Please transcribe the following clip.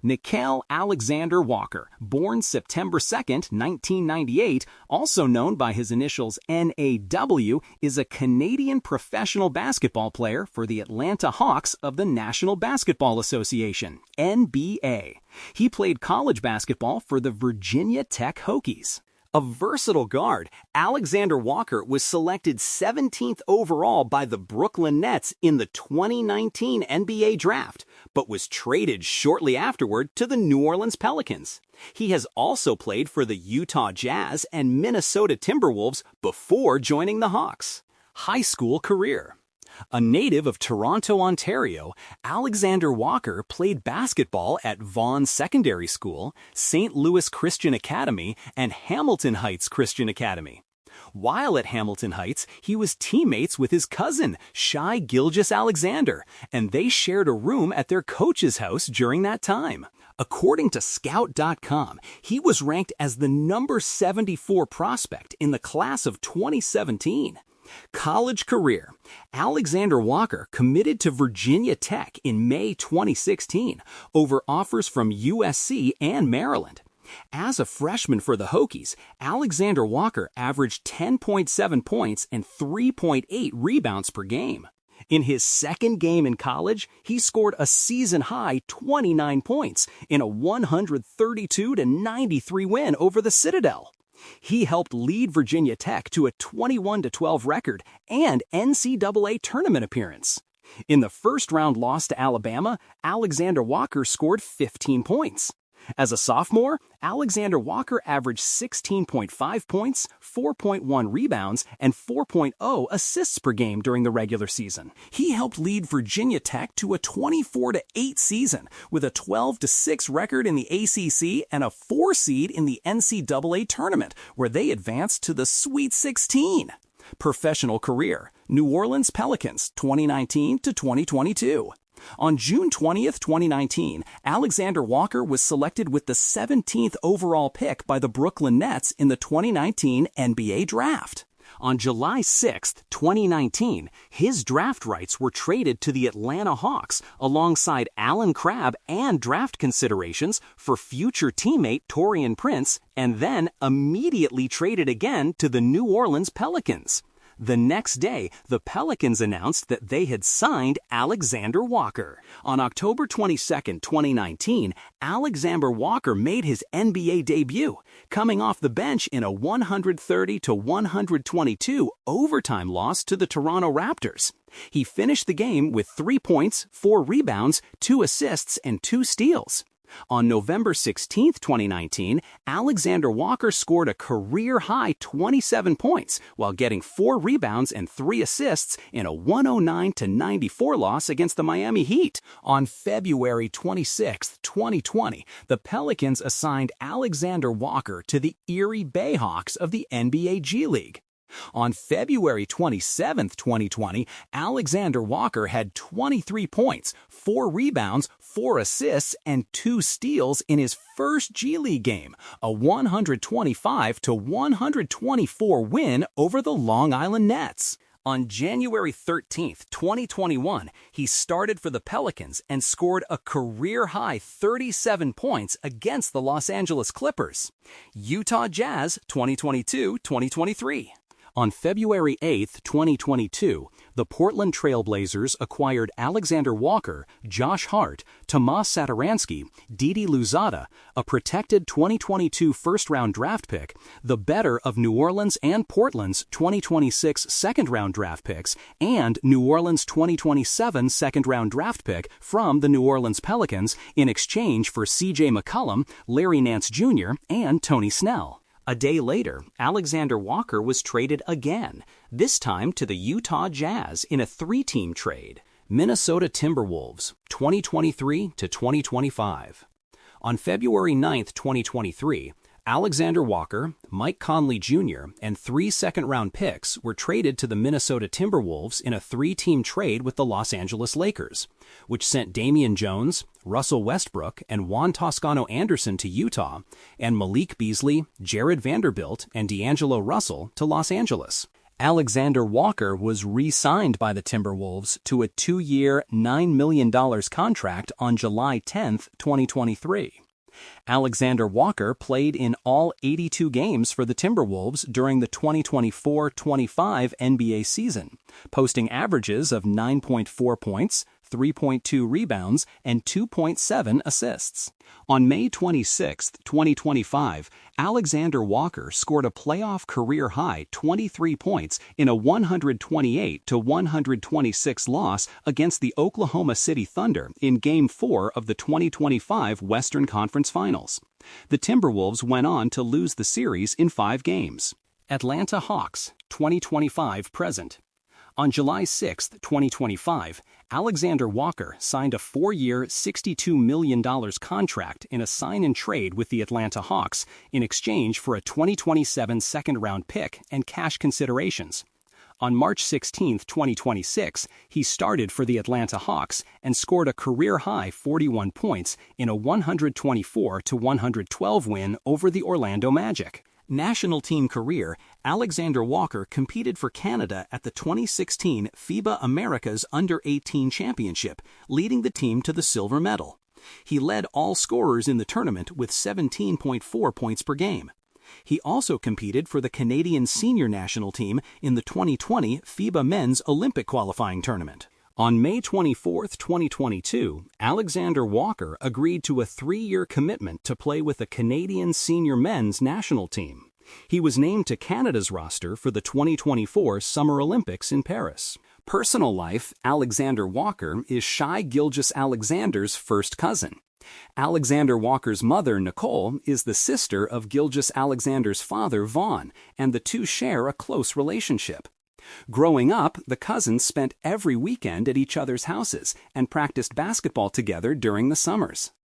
Nickeil Alexander-Walker, born September 2, 1998, also known by his initials NAW, is a Canadian professional basketball player for the Atlanta Hawks of the National Basketball Association, NBA. He played college basketball for the Virginia Tech Hokies. A versatile guard, Alexander-Walker was selected 17th overall by the Brooklyn Nets in the 2019 NBA draft, but was traded shortly afterward to the New Orleans Pelicans. He has also played for the Utah Jazz and Minnesota Timberwolves before joining the Hawks. High school career. A native of Toronto, Ontario, Alexander-Walker played basketball at Vaughan Secondary School, St. Louis Christian Academy, and Hamilton Heights Christian Academy. While at Hamilton Heights, he was teammates with his cousin, Shai Gilgeous-Alexander, and they shared a room at their coach's house during that time. According to Scout.com, he was ranked as the number 74 prospect in the class of 2017. College career. Alexander-Walker committed to Virginia Tech in May 2016 over offers from USC and Maryland. As a freshman for the Hokies, Alexander-Walker averaged 10.7 points and 3.8 rebounds per game. In his second game in college, he scored a season-high 29 points in a 132-93 win over the Citadel. He helped lead Virginia Tech to a 21-12 record and NCAA tournament appearance. In the first-round loss to Alabama, Alexander-Walker scored 15 points. As a sophomore, Alexander-Walker averaged 16.5 points, 4.1 rebounds, and 4.0 assists per game during the regular season. He helped lead Virginia Tech to a 24-8 season with a 12-6 record in the ACC and a 4 seed in the NCAA tournament, where they advanced to the Sweet 16. Professional career: New Orleans Pelicans, 2019 to 2022. On June 20, 2019, Alexander-Walker was selected with the 17th overall pick by the Brooklyn Nets in the 2019 NBA draft. On July 6, 2019, his draft rights were traded to the Atlanta Hawks alongside Allen Crabbe and draft considerations for future teammate Taurean Prince, and then immediately traded again to the New Orleans Pelicans. The next day, the Pelicans announced that they had signed Alexander-Walker. On October 22, 2019, Alexander-Walker made his NBA debut, coming off the bench in a 130-122 overtime loss to the Toronto Raptors. He finished the game with 3 points, 4 rebounds, 2 assists, and 2 steals. On November 16, 2019, Alexander-Walker scored a career-high 27 points while getting 4 rebounds and 3 assists in a 109-94 loss against the Miami Heat. On February 26, 2020, the Pelicans assigned Alexander-Walker to the Erie Bayhawks of the NBA G League. On February 27, 2020, Alexander-Walker had 23 points, 4 rebounds, 4 assists, and 2 steals in his first G League game, a 125-124 win over the Long Island Nets. On January 13, 2021, he started for the Pelicans and scored a career-high 37 points against the Los Angeles Clippers. Utah Jazz 2022-2023. On February 8, 2022, the Portland Trail Blazers acquired Alexander-Walker, Josh Hart, Tomas Satoransky, Didi Louzada, a protected 2022 first-round draft pick, the better of New Orleans and Portland's 2026 second-round draft picks, and New Orleans' 2027 second-round draft pick from the New Orleans Pelicans in exchange for C.J. McCollum, Larry Nance Jr., and Tony Snell. A day later, Alexander-Walker was traded again, this time to the Utah Jazz in a 3-team trade. Minnesota Timberwolves, 2023 to 2025. On February 9, 2023, Alexander-Walker, Mike Conley Jr., and 3 second-round picks were traded to the Minnesota Timberwolves in a 3-team trade with the Los Angeles Lakers, which sent Damian Jones, Russell Westbrook, and Juan Toscano Anderson to Utah, and Malik Beasley, Jared Vanderbilt, and D'Angelo Russell to Los Angeles. Alexander-Walker was re-signed by the Timberwolves to a 2-year, $9 million contract on July 10, 2023. Alexander-Walker played in all 82 games for the Timberwolves during the 2024-25 NBA season, posting averages of 9.4 points, 3.2 rebounds, and 2.7 assists. On May 26, 2025, Alexander-Walker scored a playoff career-high 23 points in a 128-126 loss against the Oklahoma City Thunder in Game 4 of the 2025 Western Conference Finals. The Timberwolves went on to lose the series in 5 games. Atlanta Hawks, 2025-present. On July 6, 2025, Alexander-Walker signed a 4-year, $62 million contract in a sign-and-trade with the Atlanta Hawks in exchange for a 2027 second-round pick and cash considerations. On March 16, 2026, he started for the Atlanta Hawks and scored a career-high 41 points in a 124-112 win over the Orlando Magic. National team career, Alexander-Walker competed for Canada at the 2016 FIBA Americas Under-18 Championship, leading the team to the silver medal. He led all scorers in the tournament with 17.4 points per game. He also competed for the Canadian senior national team in the 2020 FIBA Men's Olympic qualifying tournament. On May 24, 2022, Alexander-Walker agreed to a 3-year commitment to play with the Canadian senior men's national team. He was named to Canada's roster for the 2024 Summer Olympics in Paris. Personal life, Alexander-Walker is Shai Gilgeous-Alexander's first cousin. Alexander-Walker's mother, Nicole, is the sister of Gilgeous-Alexander's father, Vaughn, and the two share a close relationship. Growing up, the cousins spent every weekend at each other's houses and practiced basketball together during the summers.